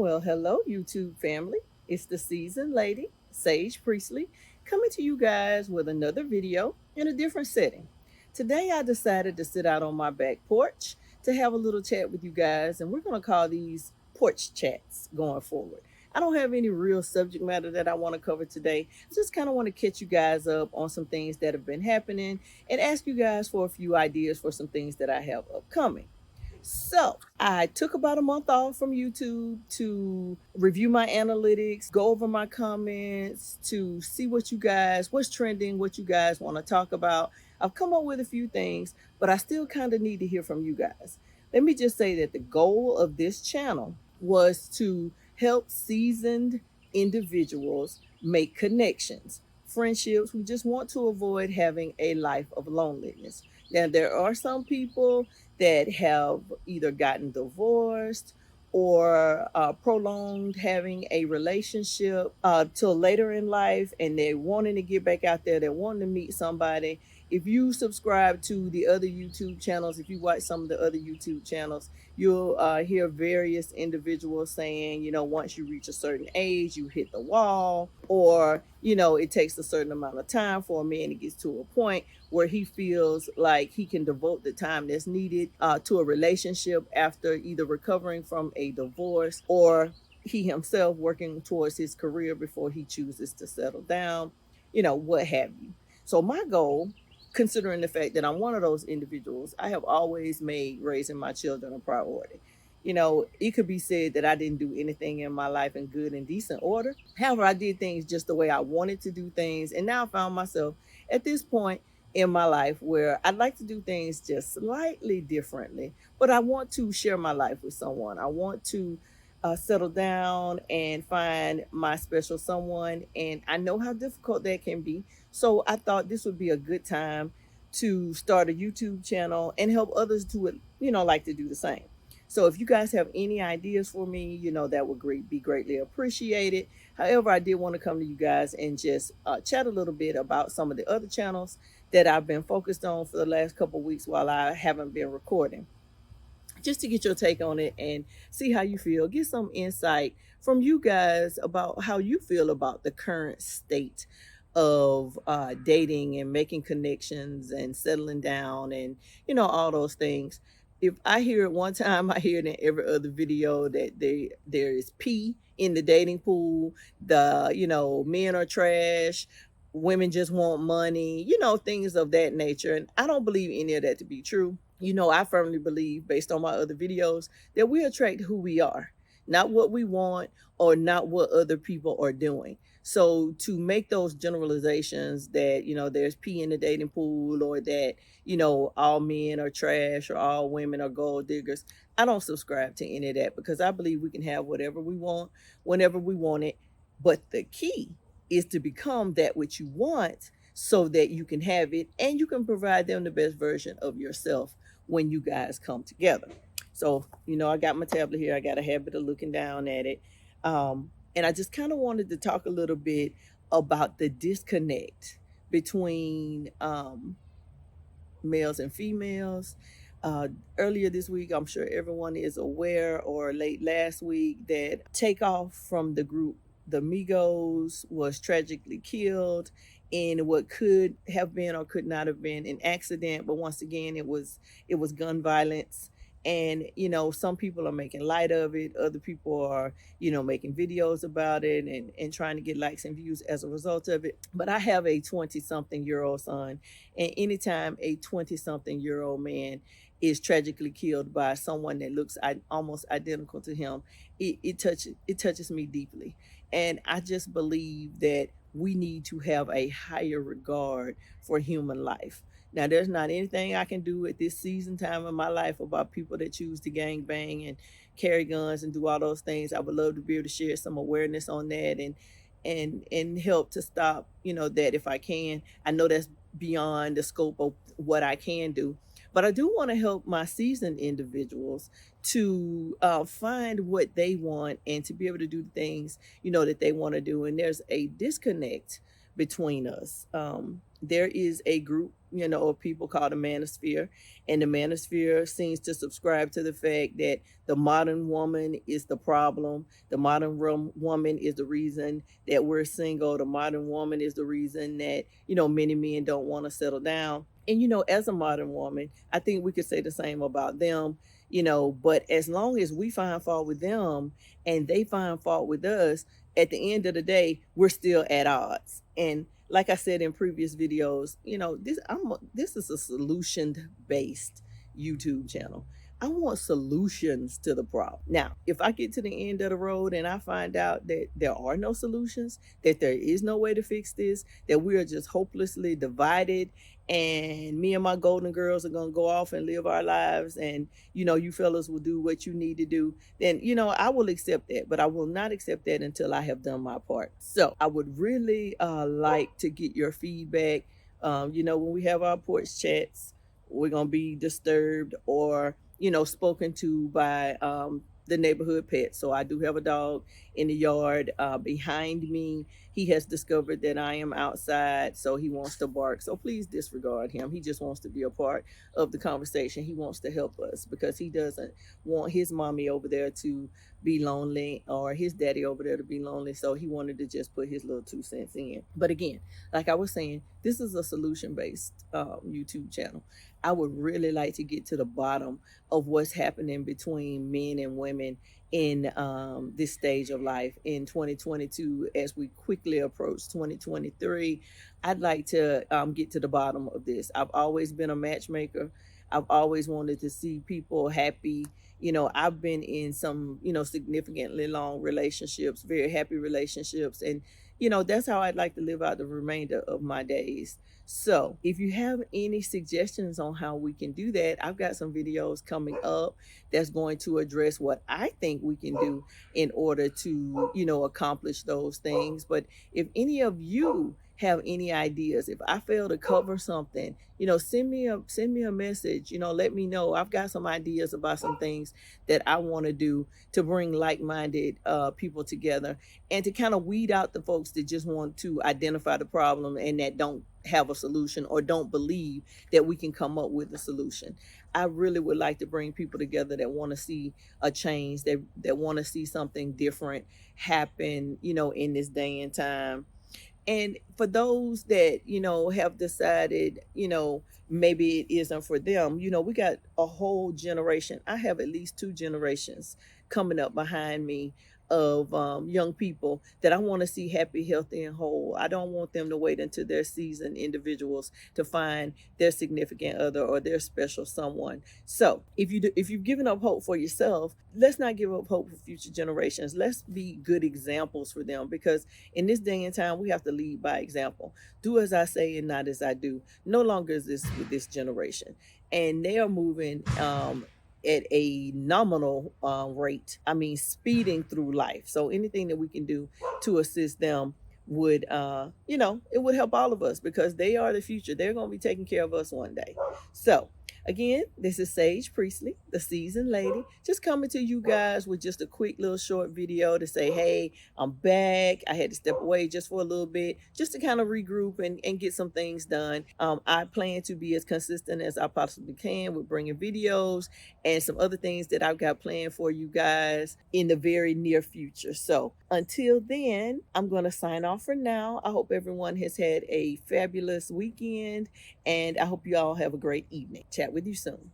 Well, hello, YouTube family. It's the seasoned lady, Sage Priestley, coming to you guys with another video in a different setting. Today, I decided to sit out on my back porch to have a little chat with you guys, and we're going to call these porch chats going forward. I don't have any real subject matter that I want to cover today. I just kind of want to catch you guys up on some things that have been happening and ask you guys for a few ideas for some things that I have upcoming. So I took about a month off from YouTube to review my analytics, go over my comments, to see what's trending, what you guys want to talk about. I've come up with a few things, but I still kind of need to hear from you guys. Let me just say that the goal of this channel was to help seasoned individuals make connections, friendships. We just want to avoid having a life of loneliness. Now, there are some people that have either gotten divorced or prolonged having a relationship till later in life, and they're wanting to get back out there, they're wanting to meet somebody. If you subscribe to the other YouTube channels, if you watch some of the other YouTube channels, you'll hear various individuals saying, once you reach a certain age, you hit the wall, or, it takes a certain amount of time for a man to get to a point where he feels like he can devote the time that's needed to a relationship after either recovering from a divorce or he himself working towards his career before he chooses to settle down, what have you. So, my goal, considering the fact that I'm one of those individuals, I have always made raising my children a priority. It could be said that I didn't do anything in my life in good and decent order. However, I did things just the way I wanted to do things. And now I found myself at this point in my life where I'd like to do things just slightly differently, but I want to share my life with someone. I want to settle down and find my special someone. And I know how difficult that can be. So I thought this would be a good time to start a YouTube channel and help others do it, like to do the same. So if you guys have any ideas for me, that would be greatly appreciated. However, I did want to come to you guys and just chat a little bit about some of the other channels that I've been focused on for the last couple of weeks while I haven't been recording, just to get your take on it and see how you feel. Get some insight from you guys about how you feel about the current state of dating and making connections and settling down and all those things. If I hear it one time, I hear it in every other video that there is pee in the dating pool. Men are trash, women just want money, things of that nature. And I don't believe any of that to be true. I firmly believe, based on my other videos, that we attract who we are, not what we want or not what other people are doing. So to make those generalizations that, there's pee in the dating pool, or that, all men are trash or all women are gold diggers, I don't subscribe to any of that, because I believe we can have whatever we want, whenever we want it. But the key is to become that which you want so that you can have it and you can provide them the best version of yourself when you guys come together. So, I got my tablet here. I got a habit of looking down at it. And I just kind of wanted to talk a little bit about the disconnect between males and females. Earlier this week, I'm sure everyone is aware, or late last week, that Takeoff from the group the Migos was tragically killed in what could have been or could not have been an accident. But once again, it was gun violence. And some people are making light of it, other people are making videos about it and trying to get likes and views as a result of it. But I have a 20 something year old son, and anytime a 20 something year old man is tragically killed by someone that looks almost identical to him, it touches me deeply. And I just believe that we need to have a higher regard for human life. Now, there's not anything I can do at this season time of my life about people that choose to gang bang and carry guns and do all those things. I would love to be able to share some awareness on that and help to stop, that if I can. I know that's beyond the scope of what I can do, but I do want to help my seasoned individuals to find what they want and to be able to do the things that they want to do. And there's a disconnect between us. There is a group of people called the manosphere. And the manosphere seems to subscribe to the fact that the modern woman is the problem. The modern woman is the reason that we're single. The modern woman is the reason that, many men don't want to settle down. And, as a modern woman, I think we could say the same about them, but as long as we find fault with them and they find fault with us, at the end of the day, we're still at odds. And like I said in previous videos, this is a solution based YouTube channel. I want solutions to the problem. Now, if I get to the end of the road and I find out that there are no solutions, that there is no way to fix this, that we are just hopelessly divided, and me and my golden girls are going to go off and live our lives, and you fellas will do what you need to do, then I will accept that. But I will not accept that until I have done my part. So I would really like to get your feedback. When we have our porch chats, we're going to be disturbed or spoken to by the neighborhood pet. So I do have a dog in the yard behind me. He has discovered that I am outside, so he wants to bark. So please disregard him. He just wants to be a part of the conversation. He wants to help us because he doesn't want his mommy over there to be lonely or his daddy over there to be lonely. So he wanted to just put his little 2 cents in. But again, like I was saying, this is a solution-based YouTube channel. I would really like to get to the bottom of what's happening between men and women in this stage of life in 2022 as we quickly approach 2023. I'd like to get to the bottom of this. I've always been a matchmaker. I've always wanted to see people happy. I've been in some, significantly long relationships, very happy relationships. And, that's how I'd like to live out the remainder of my days. So if you have any suggestions on how we can do that, I've got some videos coming up that's going to address what I think we can do in order to, accomplish those things. But if any of you have any ideas, if I fail to cover something, send me a message, let me know. I've got some ideas about some things that I want to do to bring like-minded people together and to kind of weed out the folks that just want to identify the problem and that don't have a solution or don't believe that we can come up with a solution. I really would like to bring people together that want to see a change, that want to see something different happen, in this day and time. And for those that, have decided, maybe it isn't for them, we got a whole generation. I have at least 2 generations coming up behind me of young people that I want to see happy, healthy, and whole. I don't want them to wait until they're seasoned individuals to find their significant other or their special someone. So if you've given up hope for yourself, let's not give up hope for future generations. Let's be good examples for them, because in this day and time, we have to lead by example. Do as I say and not as I do. No longer is this with this generation. And they are moving at a nominal rate. I mean, speeding through life. So anything that we can do to assist them would, it would help all of us, because they are the future. They're going to be taking care of us one day. So again, this is Sage Priestley, the seasoned lady, just coming to you guys with just a quick little short video to say, hey, I'm back. I had to step away just for a little bit, just to kind of regroup and get some things done. I plan to be as consistent as I possibly can with bringing videos and some other things that I've got planned for you guys in the very near future. So until then, I'm going to sign off for now. I hope everyone has had a fabulous weekend, and I hope you all have a great evening. Chat with you soon.